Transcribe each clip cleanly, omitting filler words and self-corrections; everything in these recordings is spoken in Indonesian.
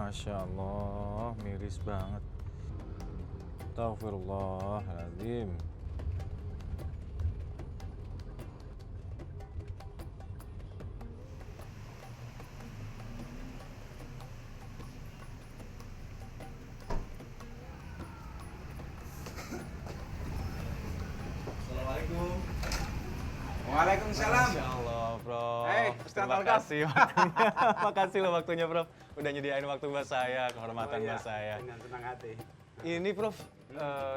Masya Allah, miris banget. Astagfirullahaladzim. Assalamualaikum. Waalaikumsalam. Masya Allah, Prof. Ustaz Terima Alkaf. kasih waktunya. Makasih loh waktunya, Prof. Udah nyediain waktu buat saya, kehormatan buat saya. Dengan senang hati. Ini, Prof,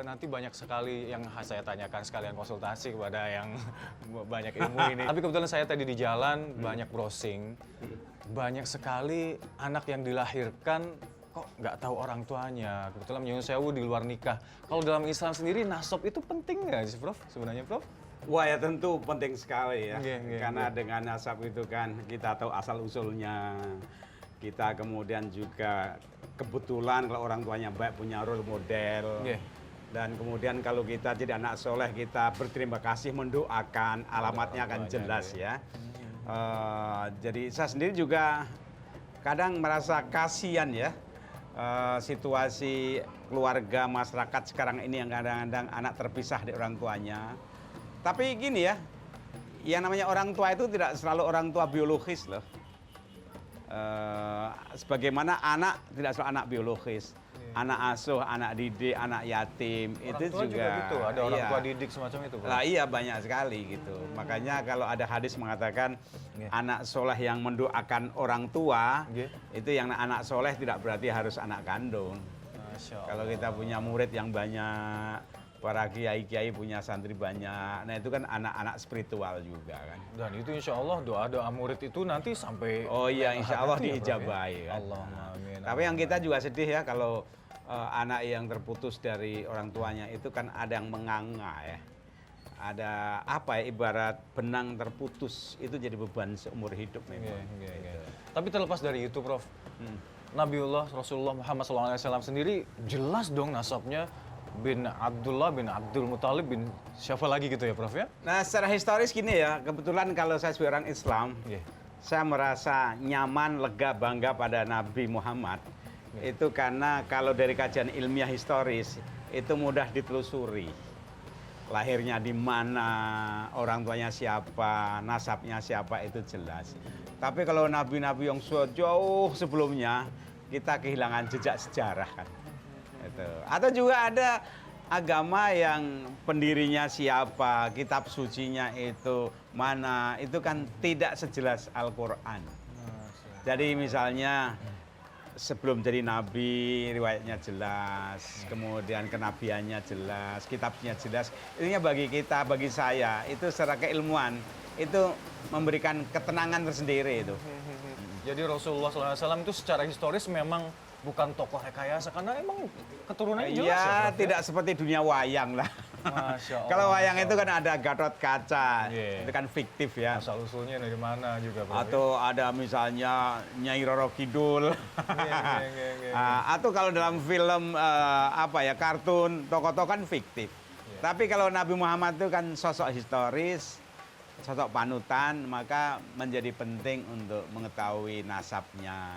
nanti banyak sekali yang saya tanyakan sekalian konsultasi kepada yang banyak ilmu ini. Tapi kebetulan saya tadi di jalan banyak browsing. Banyak sekali anak yang dilahirkan kok nggak tahu orang tuanya. Kebetulan menyusun sewu di luar nikah. Kalau dalam Islam sendiri, nasab itu penting nggak sih, Prof? Sebenarnya, Prof? Wah ya tentu penting sekali ya. Karena Nggih. dengan nasab itu kan kita tahu asal usulnya. Kita kemudian juga kebetulan kalau orang tuanya baik punya role model. Nggih. Dan kemudian kalau kita jadi anak soleh kita berterima kasih mendoakan alamatnya akan tuanya, jelas nggih. ya. Jadi saya sendiri juga kadang merasa kasihan ya. Situasi keluarga masyarakat sekarang ini yang kadang-kadang anak terpisah dari orang tuanya. Tapi gini ya, yang namanya orang tua itu tidak selalu orang tua biologis loh. Sebagaimana anak tidak selalu anak biologis, anak asuh, anak didik, anak yatim, Orang itu tua juga gitu, ada orang iya. tua didik semacam itu, Prof. Lah iya banyak sekali gitu. Makanya kalau ada hadis mengatakan Nggih. anak soleh yang mendoakan orang tua, Nggih. itu yang anak soleh tidak berarti harus anak kandung. Masya Allah. Kalau kita punya murid yang banyak, para kiai-kiai punya santri banyak, nah itu kan anak-anak spiritual juga kan. Dan itu insya Allah doa-doa murid itu nanti sampai Oh iya, insya Allah hati ya, Prof, ya? diijabahi kan. Allahumma amin. Tapi yang kita juga sedih ya kalau anak yang terputus dari orang tuanya itu kan ada yang menganga ya. Ada apa ya, ibarat benang terputus itu jadi beban seumur hidup memang. Nggih. Tapi terlepas dari itu, Prof, Nabiullah Rasulullah Muhammad SAW sendiri jelas dong nasabnya bin Abdullah bin Abdul Muthalib bin siapa lagi gitu ya, Prof ya? Nah secara historis gini ya, kebetulan kalau saya sebagai orang Islam, Nggih. saya merasa nyaman, lega, bangga pada Nabi Muhammad. Itu karena kalau dari kajian ilmiah historis, itu mudah ditelusuri. Lahirnya di mana, orang tuanya siapa, nasabnya siapa, itu jelas. Tapi kalau nabi-nabi yang jauh sebelumnya, kita kehilangan jejak sejarah kan. Itu. Atau juga ada agama yang pendirinya siapa, kitab sucinya itu mana, itu kan tidak sejelas Al-Quran. Jadi misalnya sebelum jadi nabi riwayatnya jelas, kemudian kenabiannya jelas, kitabnya jelas. Intinya bagi kita, bagi saya itu secara keilmuan itu memberikan ketenangan tersendiri itu. Jadi Rasulullah SAW itu secara historis memang bukan tokoh rekayasa karena emang keturunannya jelas ya, Ya, Prof, ya? tidak seperti dunia wayang lah. Masya Allah. Kalau wayang Masya itu kan ada Gatot Kaca, Iya. itu kan fiktif ya. Asal usulnya dari mana juga, Prof, ya? Atau ada misalnya Nyai Roro Kidul. Nggih. Atau kalau dalam film apa ya, kartun, tokoh-tokoh kan fiktif. Tapi kalau Nabi Muhammad itu kan sosok historis, sosok panutan, maka menjadi penting untuk mengetahui nasabnya,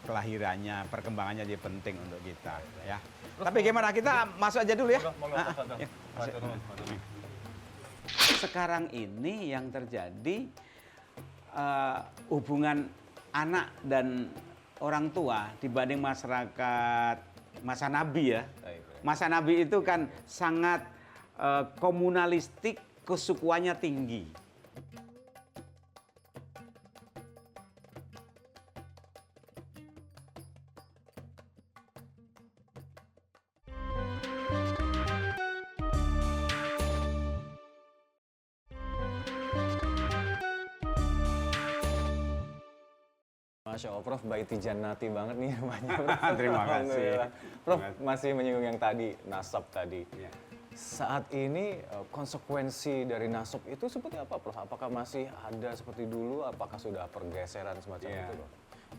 kelahirannya, perkembangannya jadi penting untuk kita ya. Tapi gimana, kita masuk aja dulu ya. Monggo, tafadhol. Ya. Matur nuwun. Sekarang ini yang terjadi hubungan anak dan orang tua dibanding masyarakat masa Nabi ya. Masa Nabi itu kan sangat komunalistik, kesukuannya tinggi. Masya Allah, Prof, baiti jannati banget nih rumahnya, Prof. Terima kasih. Alhamdulillah. Prof, masih menyinggung yang tadi, nasab tadi. Ya. Saat ini konsekuensi dari nasab itu seperti apa, Prof? Apakah masih ada seperti dulu? Apakah sudah pergeseran semacam Ya. itu, Prof?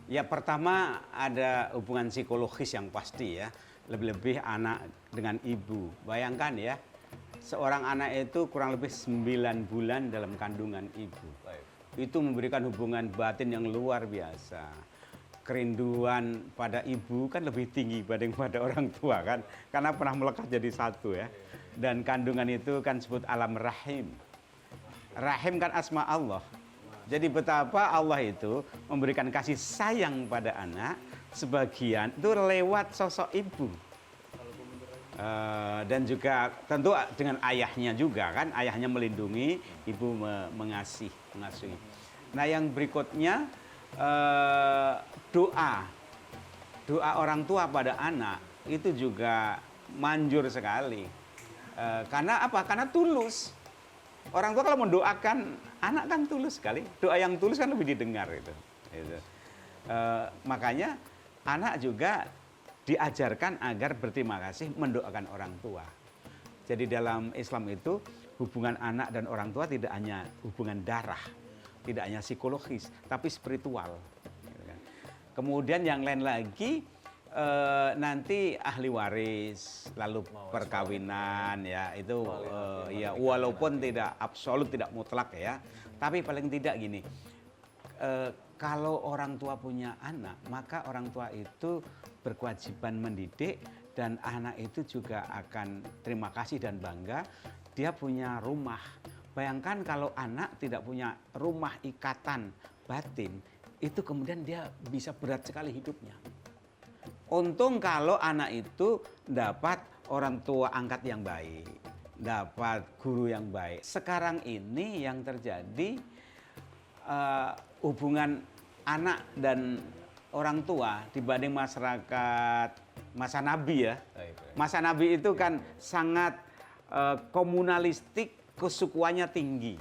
Ya pertama ada hubungan psikologis yang pasti ya. Lebih-lebih anak dengan ibu. Bayangkan ya, seorang anak itu kurang lebih 9 bulan dalam kandungan ibu. Baik. Itu memberikan hubungan batin yang luar biasa. kerinduan pada ibu kan lebih tinggi dibanding pada orang tua kan, karena pernah melekat jadi satu ya. Dan kandungan itu kan disebut alam rahim. Rahim kan asma Allah. Jadi betapa Allah itu memberikan kasih sayang pada anak sebagian itu lewat sosok ibu. Dan juga tentu dengan ayahnya juga kan, ayahnya melindungi, ibu mengasihi. Nah yang berikutnya doa orang tua pada anak itu juga manjur sekali. Karena apa? Karena tulus. Orang tua kalau mendoakan anak kan tulus sekali. Doa yang tulus kan lebih didengar itu. Makanya anak juga diajarkan agar berterima kasih mendoakan orang tua. Jadi dalam Islam itu hubungan anak dan orang tua tidak hanya hubungan darah, tidak hanya psikologis, tapi spiritual. Kemudian yang lain lagi nanti ahli waris, lalu perkawinan ya itu ya walaupun tidak absolut, tidak mutlak ya, tapi paling tidak gini. Kalau orang tua punya anak, maka orang tua itu berkewajiban mendidik dan anak itu juga akan terima kasih dan bangga dia punya rumah. Bayangkan kalau anak tidak punya rumah ikatan batin, itu kemudian dia bisa berat sekali hidupnya. Untung kalau anak itu dapat orang tua angkat yang baik, dapat guru yang baik. Sekarang ini yang terjadi hubungan anak dan orang tua dibanding masyarakat masa Nabi ya. Masa Nabi itu kan sangat komunalistik, kesukuannya tinggi.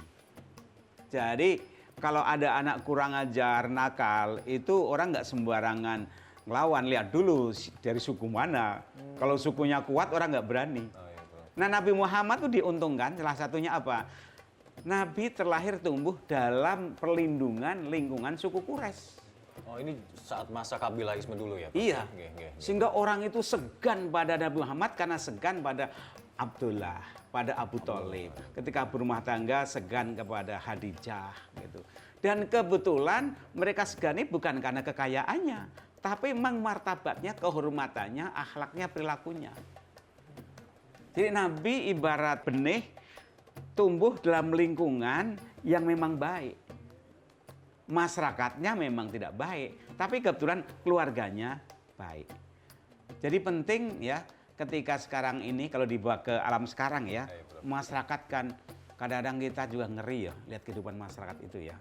Jadi kalau ada anak kurang ajar, nakal, itu orang nggak sembarangan ngelawan. Lihat dulu dari suku mana. Kalau sukunya kuat orang nggak berani. Nah Nabi Muhammad itu diuntungkan, salah satunya apa? Nabi terlahir tumbuh dalam perlindungan lingkungan suku Quraisy. Oh ini saat masa kabilahisme dulu ya? Pak? Iya. Sehingga orang itu segan pada Nabi Muhammad karena segan pada Abdullah, pada Abu Thalib. Ketika berumah tangga segan kepada Khadijah gitu. Dan kebetulan mereka segani bukan karena kekayaannya, tapi memang martabatnya, kehormatannya, akhlaknya, perilakunya. Jadi Nabi ibarat benih tumbuh dalam lingkungan yang memang baik. Masyarakatnya memang tidak baik, tapi kebetulan keluarganya baik. Jadi penting ya ketika sekarang ini kalau dibawa ke alam sekarang ya, masyarakat kan kadang-kadang kita juga ngeri ya lihat kehidupan masyarakat itu ya.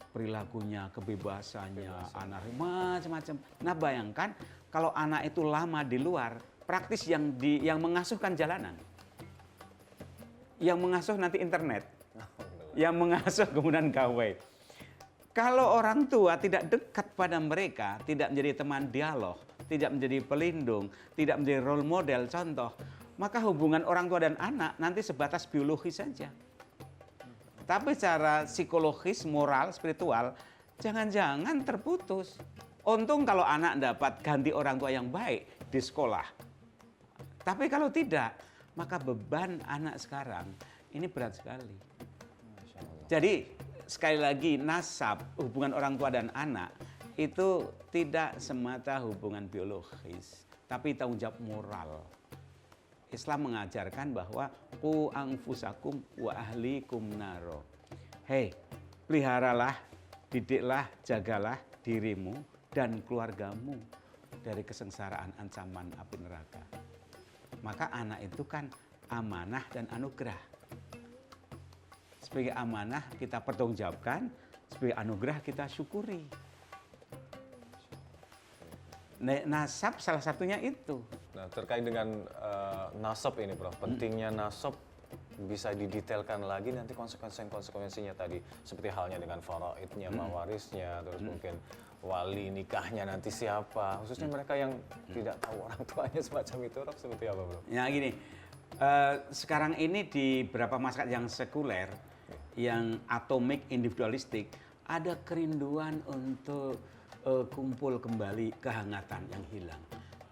Perilakunya, kebebasannya, anarki macam-macam. Nah bayangkan kalau anak itu lama di luar, praktis yang mengasuhkan jalanan. Yang mengasuh nanti internet. Yang mengasuh kemudian gawai. Kalau orang tua tidak dekat pada mereka, tidak menjadi teman dialog, tidak menjadi pelindung, tidak menjadi role model, contoh, maka hubungan orang tua dan anak nanti sebatas biologis saja. Tapi secara psikologis, moral, spiritual, jangan-jangan terputus. Untung kalau anak dapat ganti orang tua yang baik di sekolah. Tapi kalau tidak, maka beban anak sekarang ini berat sekali. Jadi sekali lagi nasab, hubungan orang tua dan anak itu tidak semata hubungan biologis, tapi tanggung jawab moral. Islam mengajarkan bahwa qu anfusakum wa ahlikum naro. Hei, peliharalah, didiklah, jagalah dirimu dan keluargamu dari kesengsaraan ancaman api neraka. Maka anak itu kan amanah dan anugerah. Sebagai amanah kita pertanggungjawabkan, sebagai anugerah kita syukuri. Nasab salah satunya itu. Nah terkait dengan nasab ini Prof, pentingnya nasab bisa didetailkan lagi nanti konsekuensinya tadi. Seperti halnya dengan faraidnya, mawarisnya, terus mungkin wali nikahnya nanti siapa. Khususnya mereka yang tidak tahu orang tuanya semacam itu, Prof, seperti apa Prof? Ya gini, sekarang ini di beberapa masyarakat yang sekuler, yang atomik, individualistik, ada kerinduan untuk kumpul kembali kehangatan yang hilang.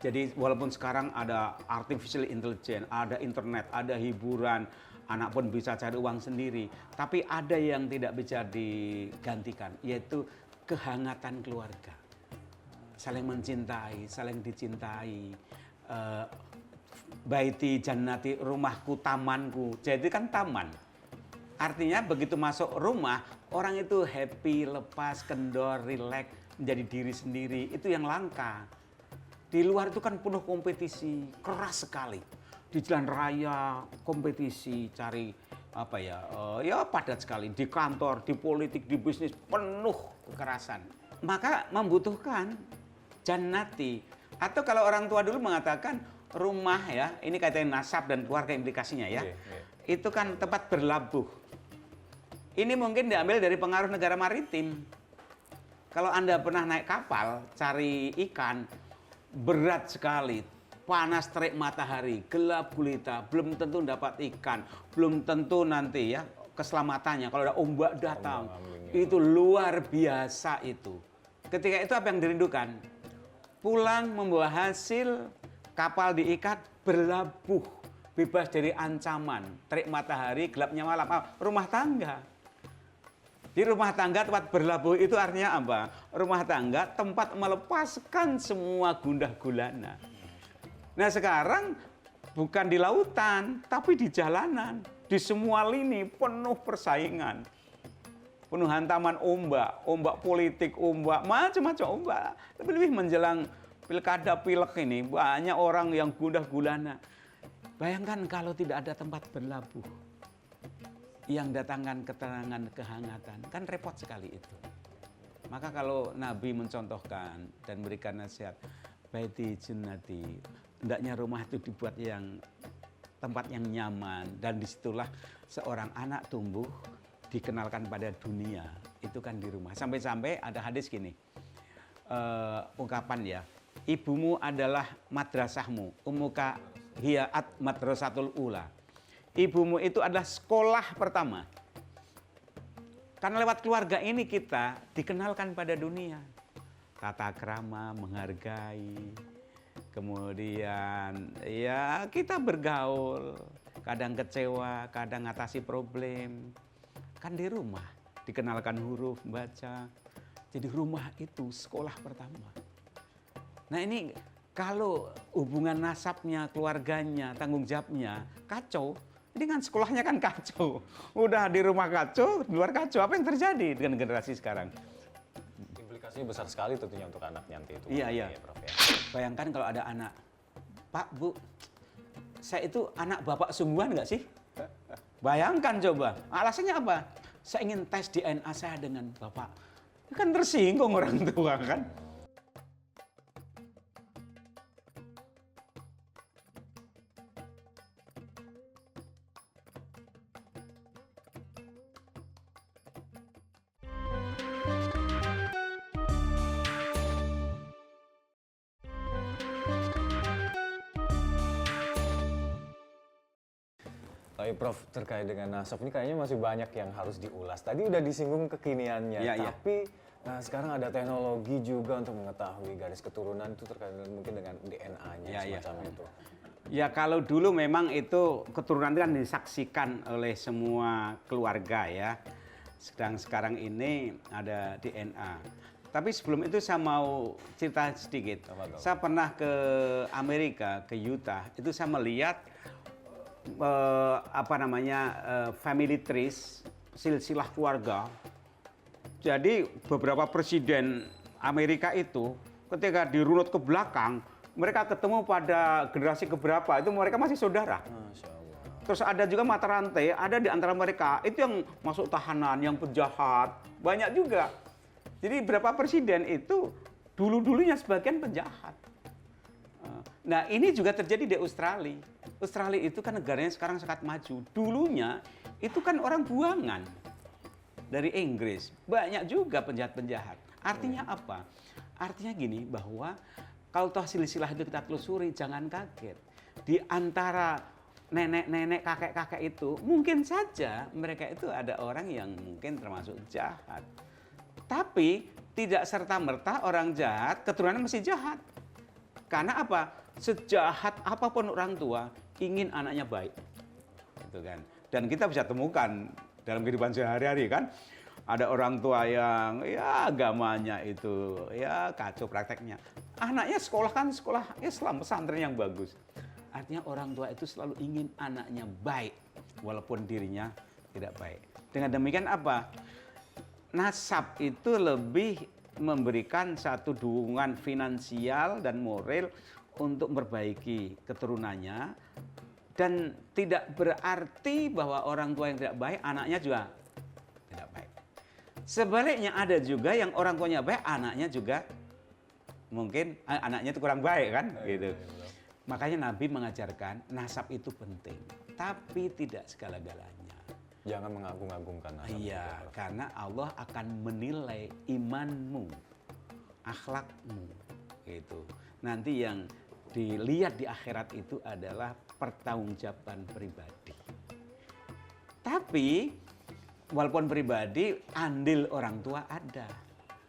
Jadi walaupun sekarang ada artificial intelligence, ada internet, ada hiburan, anak pun bisa cari uang sendiri, tapi ada yang tidak bisa digantikan, yaitu kehangatan keluarga. saling mencintai, saling dicintai. Baiti jannati, rumahku tamanku. Jadi kan taman. Artinya begitu masuk rumah, orang itu happy, lepas, kendor, rileks, menjadi diri sendiri. Itu yang langka. Di luar itu kan penuh kompetisi, keras sekali. Di jalan raya kompetisi, cari apa ya, ya padat sekali. Di kantor, di politik, di bisnis penuh kekerasan. Maka membutuhkan jannati. Atau kalau orang tua dulu mengatakan rumah ya, ini kaitan nasab dan keluarga implikasinya ya. Itu kan tempat berlabuh. Ini mungkin diambil dari pengaruh negara maritim. Kalau Anda pernah naik kapal, cari ikan, berat sekali, panas terik matahari, gelap gulita, belum tentu dapat ikan, belum tentu nanti ya keselamatannya. Kalau ada ombak datang, itu luar biasa itu. Ketika itu apa yang dirindukan? Pulang membawa hasil, kapal diikat, berlabuh, bebas dari ancaman, terik matahari, gelapnya malam, rumah tangga. Di rumah tangga tempat berlabuh itu artinya apa? Rumah tangga tempat melepaskan semua gundah gulana. Nah sekarang bukan di lautan, tapi di jalanan. Di semua lini penuh persaingan. Penuh hantaman ombak, ombak politik, ombak, macam-macam ombak. Lebih menjelang pilkada pilek ini, banyak orang yang gundah gulana. Bayangkan kalau tidak ada tempat berlabuh yang datangkan ketenangan, kehangatan, kan repot sekali itu. Maka kalau Nabi mencontohkan dan berikan nasihat, baiti jannati, hendaknya rumah itu dibuat yang tempat yang nyaman, dan disitulah seorang anak tumbuh, dikenalkan pada dunia, itu kan di rumah. Sampai-sampai ada hadis gini, ungkapan ya, ibumu adalah madrasahmu, ummuka hiyaat madrasatul ula. Ibumu itu adalah sekolah pertama. Karena lewat keluarga ini kita dikenalkan pada dunia. Tata krama, menghargai. Kemudian ya kita bergaul. Kadang kecewa, kadang ngatasi problem. Kan di rumah. Dikenalkan huruf, baca. Jadi rumah itu sekolah pertama. Nah ini kalau hubungan nasabnya, keluarganya, tanggung jawabnya kacau. Ini kan sekolahnya kan kacau. Udah di rumah kacau, di luar kacau. Apa yang terjadi dengan generasi sekarang? Implikasinya besar sekali tentunya untuk anak nanti itu. Iya. Prof, ya. Bayangkan kalau ada anak, Pak, Bu, saya itu anak bapak sungguhan nggak sih? Bayangkan coba. Alasannya apa? Saya ingin tes DNA saya dengan bapak. Kan tersinggung orang tua kan? Tapi Prof, terkait dengan nasab ini kayaknya masih banyak yang harus diulas. Tadi udah disinggung kekiniannya, tapi sekarang ada teknologi juga untuk mengetahui garis keturunan itu terkait mungkin dengan DNA-nya semacam itu. Ya kalau dulu memang itu keturunan itu kan disaksikan oleh semua keluarga ya. Sedang sekarang ini ada DNA. Tapi sebelum itu saya mau cerita sedikit. Saya pernah ke Amerika, ke Utah. Itu saya melihat family trees, silsilah keluarga. Jadi beberapa presiden Amerika itu ketika dirunut ke belakang, mereka ketemu pada generasi keberapa, itu mereka masih saudara. Masya Allah. Terus ada juga mata rantai, ada di antara mereka, itu yang masuk tahanan, yang penjahat, banyak juga. Jadi beberapa presiden itu dulu-dulunya sebagian penjahat. Nah ini juga terjadi di Australia. Australia itu kan negaranya sekarang sangat maju. Dulunya itu kan orang buangan dari Inggris. Banyak juga penjahat-penjahat. Artinya apa? Artinya gini, bahwa kalau toh silsilah itu kita telusuri, jangan kaget. Di antara nenek-nenek, kakek-kakek itu, mungkin saja mereka itu ada orang yang mungkin termasuk jahat. Tapi tidak serta-merta orang jahat, keturunannya masih jahat. Karena apa? Sejahat apapun orang tua, ingin anaknya baik. Gitu kan. Dan kita bisa temukan dalam kehidupan sehari-hari kan. Ada orang tua yang ya agamanya itu ya kacau prakteknya. Anaknya sekolah kan sekolah Islam, pesantren yang bagus. Artinya orang tua itu selalu ingin anaknya baik walaupun dirinya tidak baik. Dengan demikian apa? Nasab itu lebih memberikan satu dukungan finansial dan moral untuk memperbaiki keturunannya, dan tidak berarti bahwa orang tua yang tidak baik anaknya juga tidak baik. Sebaliknya ada juga yang orang tuanya baik anaknya juga mungkin anaknya itu kurang baik kan gitu. Makanya Nabi mengajarkan nasab itu penting, tapi tidak segala-galanya. Jangan mengagung-agungkan nasab. Iya, karena Allah akan menilai imanmu, akhlakmu, gitu. Nanti yang dilihat di akhirat itu adalah pertanggungjawaban pribadi. Tapi walaupun pribadi, andil orang tua ada.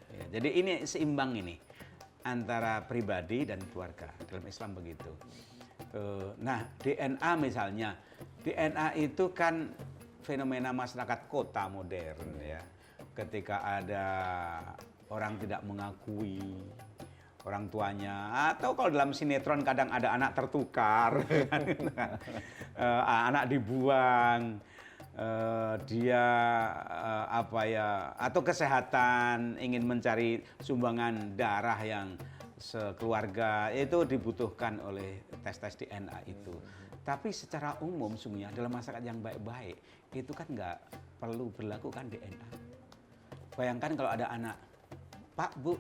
Ya, jadi ini seimbang ini antara pribadi dan keluarga. Dalam Islam begitu. Nah, DNA misalnya, DNA itu kan fenomena masyarakat kota modern ya. Ketika ada orang tidak mengakui orang tuanya, atau kalau dalam sinetron kadang ada anak tertukar, anak dibuang, dia apa ya, atau kesehatan ingin mencari sumbangan darah yang sekeluarga, itu dibutuhkan oleh tes DNA itu. Tapi secara umum sungguhnya dalam masyarakat yang baik-baik itu kan nggak perlu berlaku kan DNA. Bayangkan kalau ada anak, Pak, Bu,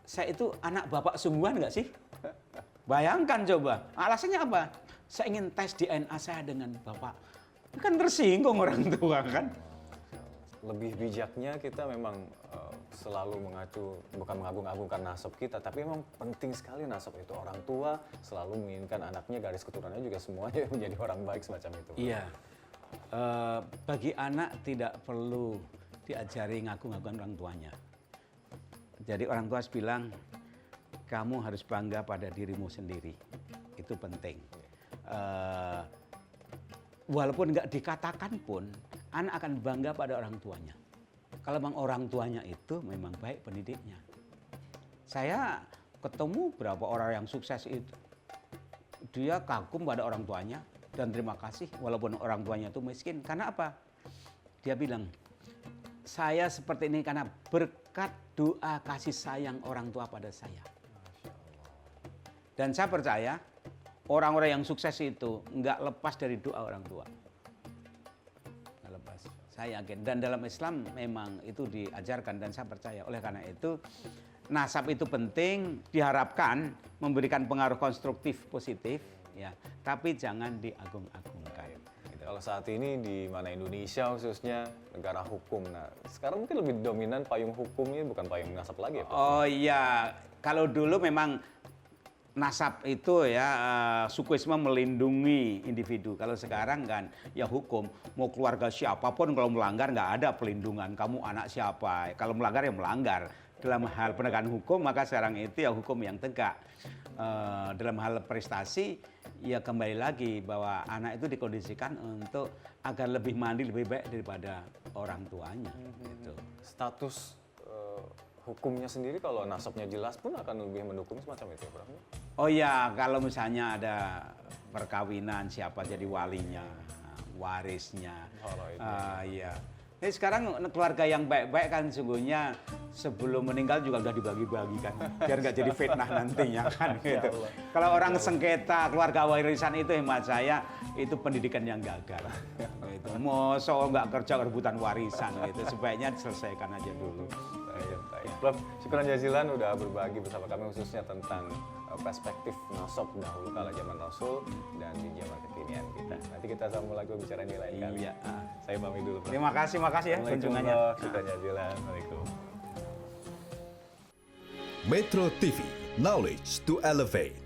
saya itu anak bapak sungguhan nggak sih? Bayangkan coba, alasannya apa? Saya ingin tes DNA saya dengan bapak. Kan tersinggung orang tua kan? Lebih bijaknya kita memang selalu mengacu, bukan mengagung-agungkan nasab kita, tapi memang penting sekali nasab itu. Orang tua selalu menginginkan anaknya, garis keturunannya juga semuanya menjadi orang baik semacam itu. Iya, bagi anak tidak perlu diajari ngagung-agungkan orang tuanya. Jadi orang tua harus bilang, kamu harus bangga pada dirimu sendiri. Itu penting. Walaupun nggak dikatakan pun, anak akan bangga pada orang tuanya. Kalau memang orang tuanya itu memang baik pendidiknya. Saya ketemu berapa orang yang sukses itu. Dia kagum pada orang tuanya dan terima kasih walaupun orang tuanya itu miskin. Karena apa? Dia bilang, saya seperti ini karena berkat doa kasih sayang orang tua pada saya. Dan saya percaya orang-orang yang sukses itu nggak lepas dari doa orang tua. Nggak lepas. Saya yakin. Dan dalam Islam memang itu diajarkan dan saya percaya. Oleh karena itu nasab itu penting, diharapkan memberikan pengaruh konstruktif positif, ya. Tapi jangan diagung-agungkan. Kalau saat ini di mana Indonesia khususnya negara hukum, nah sekarang mungkin lebih dominan payung hukumnya bukan payung nasab lagi ya Pak? Oh iya, kalau dulu memang nasab itu ya sukuisme melindungi individu. Kalau sekarang kan ya hukum, mau keluarga siapapun kalau melanggar nggak ada pelindungan. Kamu anak siapa? Kalau melanggar ya melanggar. Dalam hal penegakan hukum maka sekarang itu ya hukum yang tegak. Dalam hal prestasi ya kembali lagi bahwa anak itu dikondisikan untuk agar lebih mandiri, lebih baik daripada orang tuanya. Gitu. Status hukumnya sendiri kalau nasabnya jelas pun akan lebih mendukung semacam itu ya Pak? Oh ya, kalau misalnya ada perkawinan siapa jadi walinya, warisnya. Iya. Ini sekarang keluarga yang baik-baik kan sungguhnya sebelum meninggal juga udah dibagi-bagikan biar nggak jadi fitnah nantinya kan gitu. Kalau orang sengketa keluarga warisan itu hemat saya itu pendidikan yang gagal. Gitu. Mosok nggak kerja rebutan warisan gitu. Sebaiknya diselesaikan aja dulu. Prof, syukuran jazilan udah berbagi bersama kami khususnya tentang perspektif nasab dahulu kala zaman Rasul dan di zaman kekinian kita. Nanti kita sambung lagi bicara di lain kali. Iya. Saya pamit dulu, Prof. Terima kasih ya kunjungannya. Syukuran jazilan. Assalamualaikum. Metro TV, knowledge to elevate.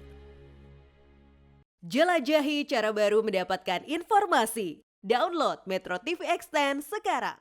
Jelajahi cara baru mendapatkan informasi. Download Metro TV Extend sekarang.